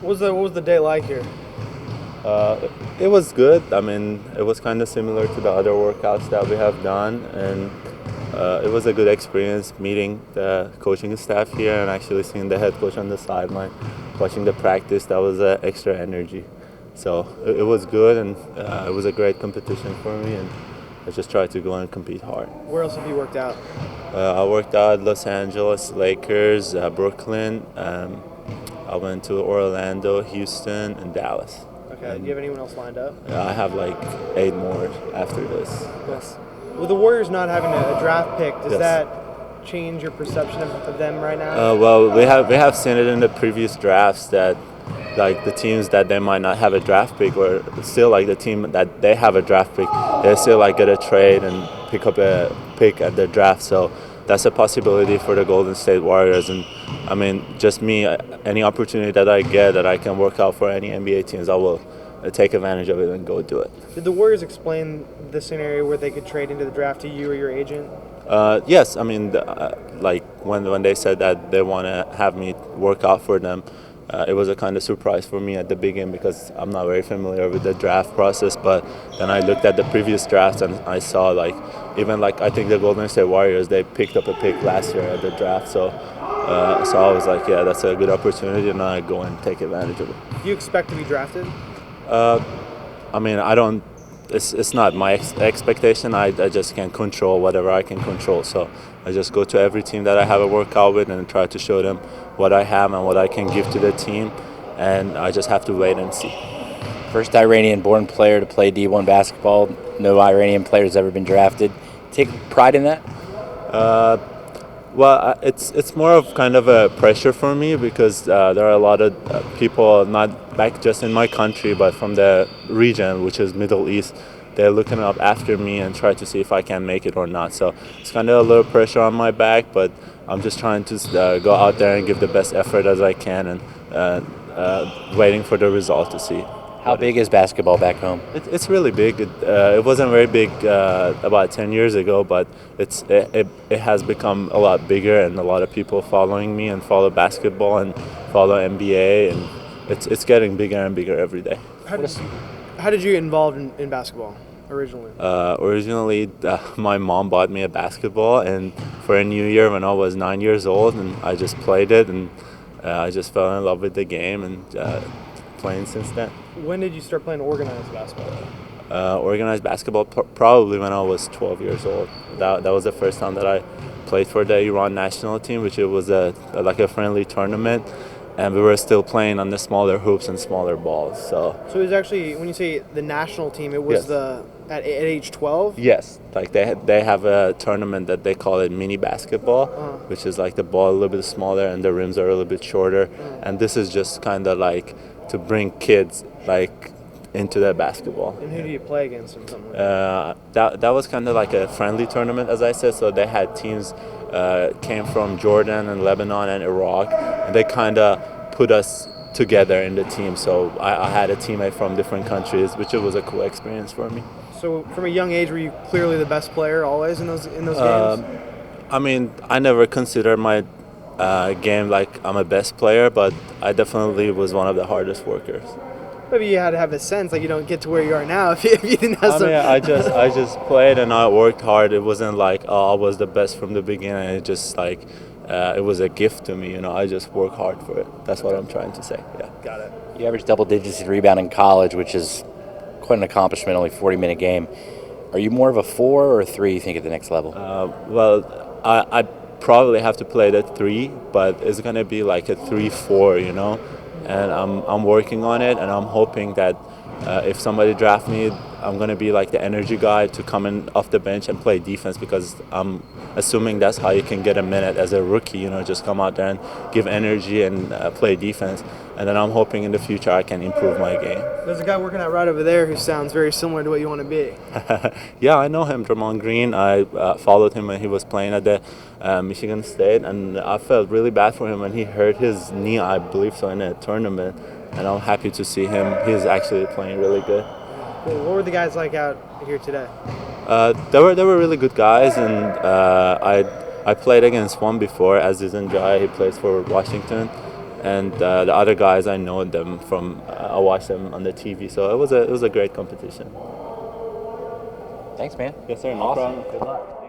What was the day like here? It was good. I mean, it was kind of similar to the other workouts that we have done, and it was a good experience meeting the coaching staff here and actually seeing the head coach on the sideline, watching the practice. That was extra energy. So it was good, and it was a great competition for me, and I just tried to go and compete hard. Where else have you worked out? I worked out Los Angeles Lakers, Brooklyn. I went to Orlando, Houston, and Dallas. Okay. Do And you have anyone else lined up? I have like 8 more after this. Yes. With the Warriors not having a draft pick, does Yes. that change your perception of them right now? Well, we have seen it in the previous drafts that like the teams that they might not have a draft pick, or still like the team that they have a draft pick, they still like get a trade and pick up a pick at the draft. So that's a possibility for the Golden State Warriors. And I mean, just me, any opportunity that I get that I can work out for any NBA teams, I will take advantage of it and go do it. Did the Warriors explain the scenario where they could trade into the draft to you or your agent? Yes, I mean, like when they said that they want to have me work out for them, it was a kind of surprise for me at the beginning because I'm not very familiar with the draft process. But then I looked at the previous drafts and I saw like even like I think the Golden State Warriors, they picked up a pick last year at the draft. So I was like, yeah, that's a good opportunity, and I go and take advantage of it. Do you expect to be drafted? I mean, I don't. It's not my expectation. I just can control whatever I can control. So I just go to every team that I have a workout with and try to show them what I have and what I can give to the team. And I just have to wait and see. First Iranian-born player to play D1 basketball. No Iranian player has ever been drafted. Take pride in that? Well, it's more of kind of a pressure for me because there are a lot of people, not back just in my country, but from the region, which is Middle East. They're looking up after me and try to see if I can make it or not. So it's kind of a little pressure on my back, but I'm just trying to go out there and give the best effort as I can and waiting for the result to see. How big is basketball back home? It's really big. It wasn't very big about 10 years ago, but it has become a lot bigger, and a lot of people following me and follow basketball and follow NBA, and it's getting bigger and bigger every day. How did you get involved in basketball originally? Originally, my mom bought me a basketball, and for a New Year when I was 9 years old, and I just played it, and I just fell in love with the game and playing since then. When did you start playing organized basketball? Organized basketball probably when I was 12 years old. That was the first time that I played for the Iran national team, which it was like a friendly tournament, and we were still playing on the smaller hoops and smaller balls. So it was actually, when you say the national team, it was Yes. at age 12? yes, like they have a tournament that they call it mini basketball, which is like the ball a little bit smaller and the rims are a little bit shorter, and this is just kind of like to bring kids like into the basketball. And who do you play against or something like that? That was kind of like a friendly tournament, as I said. So they had teams came from Jordan and Lebanon and Iraq, and they kind of put us together in the team. So I had a teammate from different countries, which it was a cool experience for me. So from a young age, were you clearly the best player always in those games? I mean, I never considered my game like I'm a best player, but I definitely was one of the hardest workers. Maybe you had to have a sense like you don't get to where you are now if you didn't have I some. mean, I just played and I worked hard. It wasn't like, oh, I was the best from the beginning. It just like it was a gift to me. I just work hard for it. That's what I'm trying to say. Yeah. Got it. You averaged double digits in rebound in college, which is quite an accomplishment, only 40-minute game. Are you more of a 4 or a 3, you think, at the next level? Well, I probably have to play the 3, but it's gonna be like a 3-4, and I'm working on it, and I'm hoping that if somebody draft me, I'm gonna be like the energy guy to come in off the bench and play defense, because I'm assuming that's how you can get a minute as a rookie. Just come out there and give energy and play defense, and then I'm hoping in the future I can improve my game. There's a guy working out right over there who sounds very similar to what you want to be. Yeah, I know him, Draymond Green. I followed him when he was playing at the Michigan State, and I felt really bad for him when he hurt his knee, I believe so, in a tournament. And I'm happy to see him. He's actually playing really good. Cool. What were the guys like out here today? They were really good guys, and I played against one before, Aziz Njai. He plays for Washington, and the other guys, I know them from I watched them on the TV. So it was a great competition. Thanks, man. Yes, sir. No Awesome. problem. Good luck.